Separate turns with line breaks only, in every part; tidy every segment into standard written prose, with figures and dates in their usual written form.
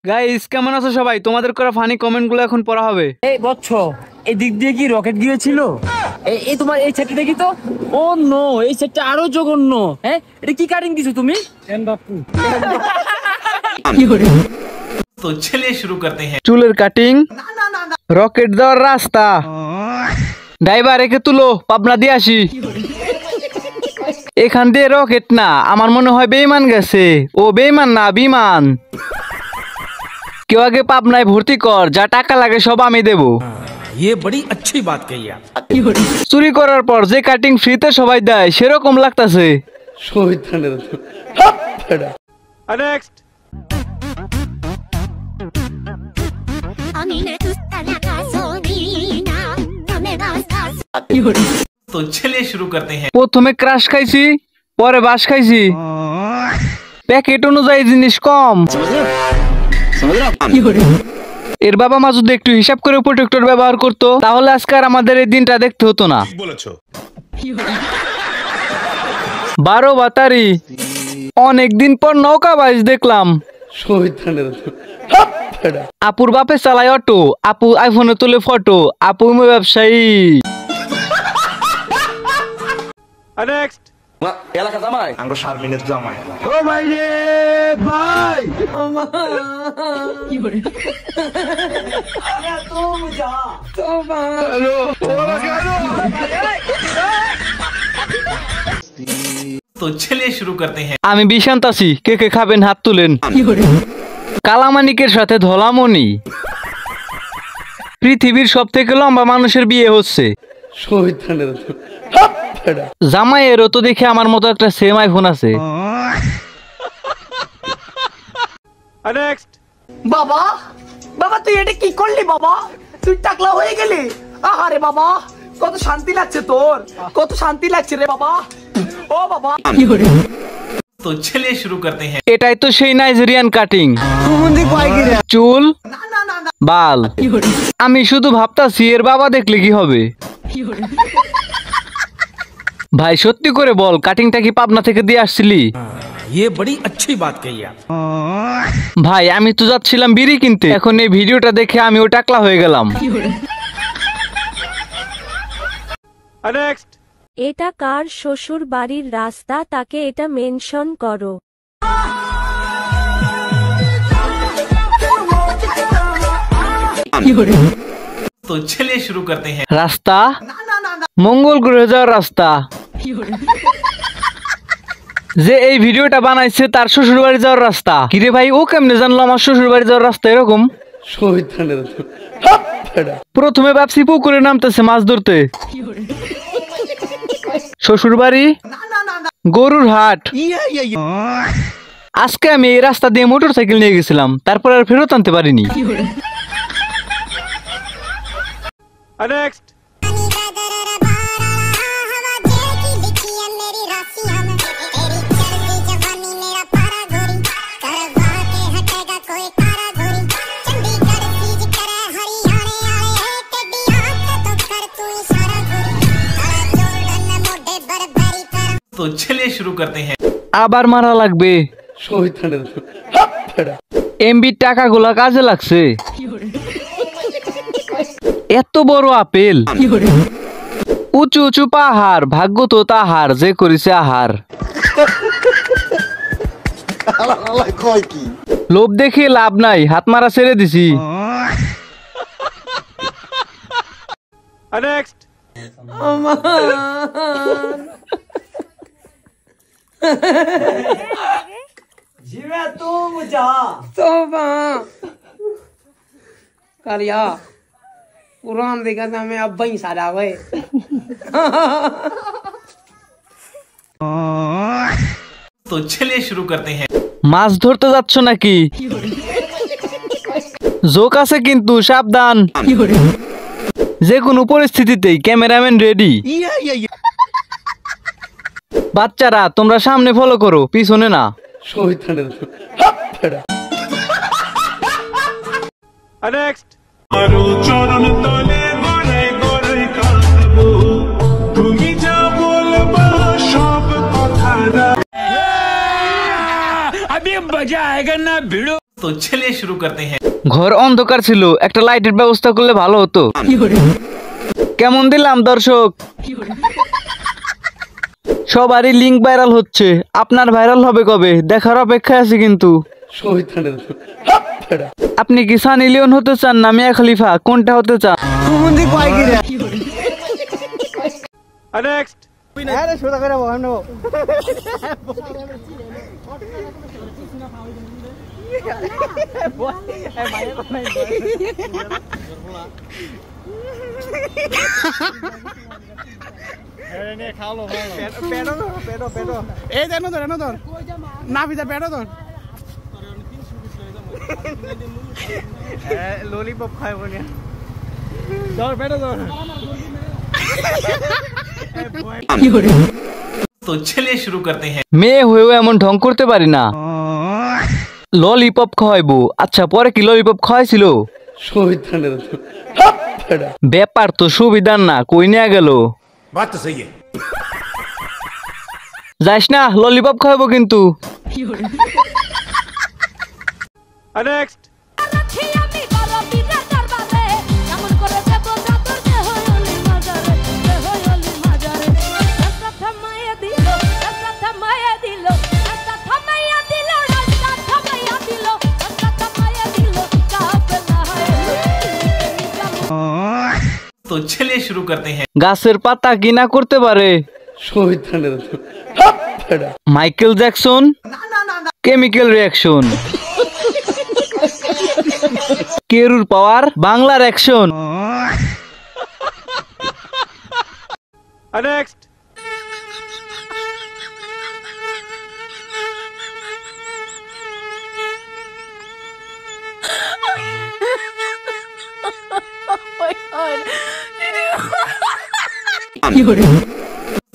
Guys কেমন আছো সবাই? তোমাদের করা ফানি কমেন্টগুলো এখন পড়া হবে।
এই বচ্চ, এই দিক দিয়ে কি রকেট গিয়েছিল? এই তোমার এই সেটটা দেখি তো। ও নো, এই সেটটা আরো জঘন্য। হ্যাঁ, এটা কি কাটিং দিছো তুমি?
तो चलिए शुरू करते हैं।
চুলের কাটিং, রকেট দেওয়ার রাস্তা। ড্রাইভার একে তুলো, পাবনা দিয়ে আসি। এখান দিয়ে রকেট না, আমার মনে হয় বেইমান গেছে। ও বেইমান না, বিমান। কেউ আগে পাবনায় ভর্তি কর, যা টাকা লাগে সব আমি দেবো।
ये बड़ी अच्छी बात कही आप।
চুরি করার পর যে কাটিং ফ্রিতে সবাই দেয় সেরকম লাগতাছে।
नेक्स्ट। तो चलिए शुरू करते हैं।
প্রথমে ক্রাশ খাইছি, পরে বাস খাইছি। প্যাকেট অনুযায়ী জিনিস কম। এর বাবা মা যদি একটু হিসাব করে প্রোটেক্টর ব্যবহার করতো তাহলে আজকে আর আমাদের এই দিনটা দেখতে হতো না। 12 বাতারি, অনেকদিন পর নৌকা বাইচ দেখলাম। আপুর বাপে চালায় অটো, আপু আইফোনে তুলে ফটো, আপু ব্যবসায়ী।
नेक्स्ट।
এলাকা জামাই আমরা শারমিনের জামাই।
ও ভাই রে ভাই,
तो चलिए शुरू करते हैं।
আমি বিশান্ত আছি, কে কে খাবেন হাত তুলেন। কালামানিকের সাথে ধলামণি, পৃথিবীর সব থেকে লম্বা মানুষের বিয়ে হচ্ছে। জামাইয়েরও তো দেখে আমার মতো একটা সেম আইফোন আছে।
नेक्स्ट।
বাবা, বাবা তুই এটা কি করলি বাবা? তুই টাকলা হয়ে গেলি। আহারে বাবা, কত শান্তি লাগছে তোর, কত শান্তি লাগছে রে বাবা। ও বাবা,
तो चलिए शुरू करते हैं।
এটাই তো সেই নাইজেরিয়ান কাটিং। চুল, বাল। আমি শুধু ভাবতাছি এর বাবা দেখলে কি হবে। ভাই সত্যি করে বল, কাটিংটা কি পাবনা থেকে দিয়ে আসছিলি?
ये बड़ी अच्छी बात कही आप।
ভাই আমি তো যাচ্ছিলাম বিড়ি কিনতে, এখন এই ভিডিওটা দেখে আমিও টাকলা হয়ে গেলাম।
नेक्स्ट।
এটা কার শ্বশুর বাড়ির রাস্তা, তাকে এটা মেনশন করো।
तो चलिए शुरू करते हैं।
রাস্তা, মঙ্গল গ্রহে যাওয়ার রাস্তা। যে এই ভিডিওটা বানাইছে তার শ্বশুর বাড়ি যাওয়ার রাস্তা। কিরে ভাই, ও কেমনে জানলো আমার শ্বশুর বাড়ি যাওয়ার রাস্তা এরকম? প্রথমে ভাবছি পুকুরে নামতেছে মাছ ধরতে। শ্বশুর বাড়ি গরুর হাট। আজকে আমি এই রাস্তা দিয়ে মোটর সাইকেল নিয়ে গেছিলাম, তারপর আর ফেরত আনতে পারিনি।
नेक्स्ट। तो चलिए शुरू करते हैं।
আবার মারা লাগবে। এমবি টাকাগুলা কাজে লাগছে। এত বড় আপেল, উঁচু উঁচু পাহাড়, ভাগ্য তো তাহার যে করেছে আহার। লোভ দেখে লাভ নাই, হাত মারা ছেড়ে দিছি।
नेक्स्ट।
জিবে তুম যা তোবা কালিয়া পুরান দেখা আমি আব্বাই সারা ভাই।
तो चलिए शुरू करते हैं।
মাছ ধরতে যাচ্ছ নাকি? জোক আছে কিন্তু সাবধান। যে কোনো পরিস্থিতিতেই ক্যামেরাম্যান রেডি। বাচ্চারা তোমরা সামনে ফলো করো, পিছনে না।
नेक्स्ट।
अभी मजा आएगा ना भिड़ो।
तो चलिए शुरू करते हैं।
ঘর অন্ধকার ছিল, একটা লাইটের ব্যবস্থা করলে ভালো হতো। কেমন দিলাম দর্শক? সবারই লিংক ভাইরাল হচ্ছে, আপনার ভাইরাল হবে কবে দেখার অপেক্ষায় আছে কিন্তু। আপনি কি সানি লিওন হতে চান না মিয়া খলিফা, কোনটা হতে চান?
ললিপপ খাইব না
तो चलिए शुरू करते हैं।
মেয়ে হয়েও এমন ঢং করতে পারি না। ললিপপ খাওয়াইবো, আচ্ছা পরে কি ললিপপ খাওয়াইছিল? ব্যাপার তো সুবিধার না, কই নিয়ে গেল?
बात तो सही है।
যাইস না, ললিপপ খাওয়াবো কিন্তু।
तो चलिए शुरू करते हैं।
গাছের পাতা কি না করতে পারে? Michael Jackson, chemical reaction. কেরুর পাওয়ার, বাংলার অ্যাকশন।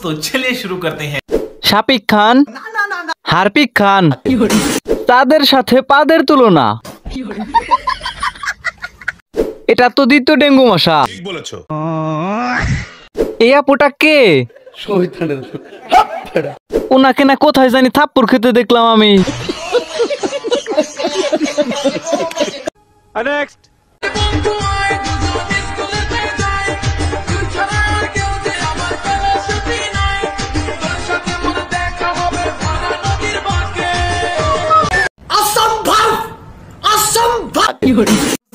तो चलिए शुरू करते हैं।
শাপিক খান, হারপিক খান, তাদের সাথে পাদের তুলনা। এটা তো দ্বিতীয় ডেঙ্গু মশা। এই আপুটা কে? ওনাকে না কোথায় জানি থাপ্পড় খেতে দেখলাম আমি।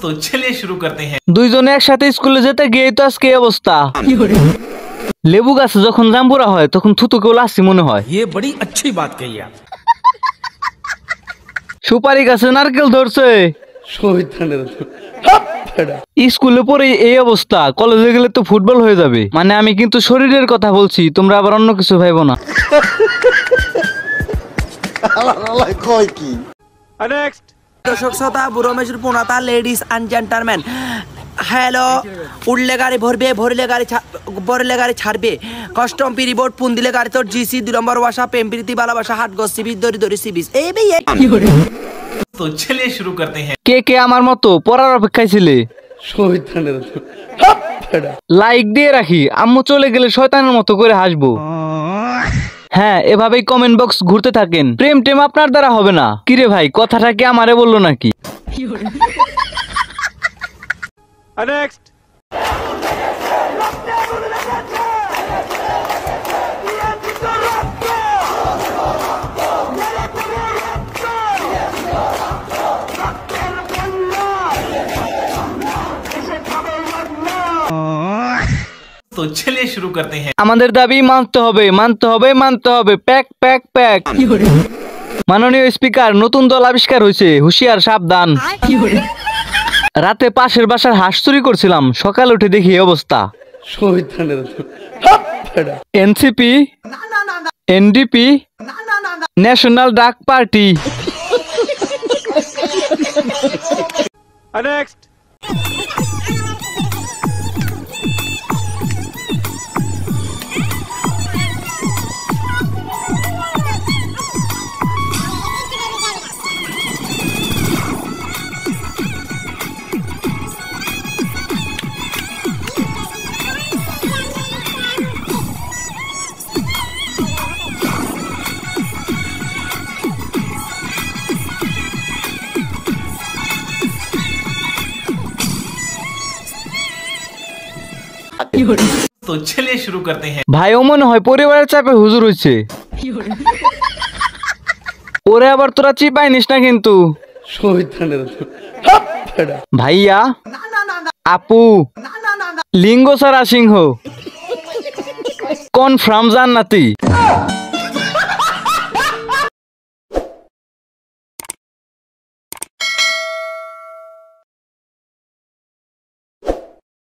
तो चलिए शुरू करते हैं।
দুইজনে একসাথে স্কুলে যেতে গিয়ে তো আজকে এই অবস্থা। লেবু গাছে যখন জাম্বুরা হয় তখন থুতুকেও লাসি মনে হয়।
ये बड़ी अच्छी बात कही आप।
সুপারি গাছে নারকেল ধরছে। স্কুলে পড়ে এই অবস্থা, কলেজে গেলে তো ফুটবল হয়ে যাবে। মানে আমি কিন্তু শরীরের কথা বলছি, তোমরা আবার অন্য কিছু ভাইবো না।
দর্শক শ্রোতা, বুড়ো মেশুর পুনাতা, লেডিস অ্যান্ড জেন্টলম্যান, হ্যালো। উঠলে গাড়ি ভরবে, ভরলে গাড়ি ছাড়বে, কাস্টম পিরিবোর্ড পুন দিলে গাড়ি তোর জিসি 2 নম্বর বাসা, প্রেম প্রীতি ভালোবাসা, হাট গো সিবিস, দড়ি দড়ি সিবিস। এই ভাই
तो चलिए शुरू करते हैं।
কে কে আমার মতো পড়ার অপেক্ষায় ছিলে? লাইক দিয়ে রাখি, আম্মু চলে গেলে শয়তানের মতো করে হাসবো। হ্যাঁ, এভাবেই কমেন্ট বক্স ঘুরতে থাকেন। প্রেম টেম আপনার দ্বারা হবে না। কিরে ভাই, কথাটা কি আমারে বললো নাকি?
तो चलिए शुरू करते हैं।
আমাদের দাবি মানতে হবে, মানতে হবে, মানতে হবে। Pack pack pack. মাননীয় স্পিকার, নতুন দল আবিষ্কার হয়েছে, হুঁশিয়ার সাবধান। রাতে পাশের বাসার হাঁস চুরি করছিলাম, সকালে উঠে দেখি এই অবস্থা। এনসিপি, এনডিপি, ন্যাশনাল ডাক পার্টি।
तो चलिए शुरू करते हैं।
ভাই ও মনে হয় পরিবারের চাপে হুজুর হইছে। ওরে আবার তোরা চিপাই নিস না কিন্তু। ভাইয়া আপু লিঙ্গ সারা সিংহ কনফার্ম জান্নাতি।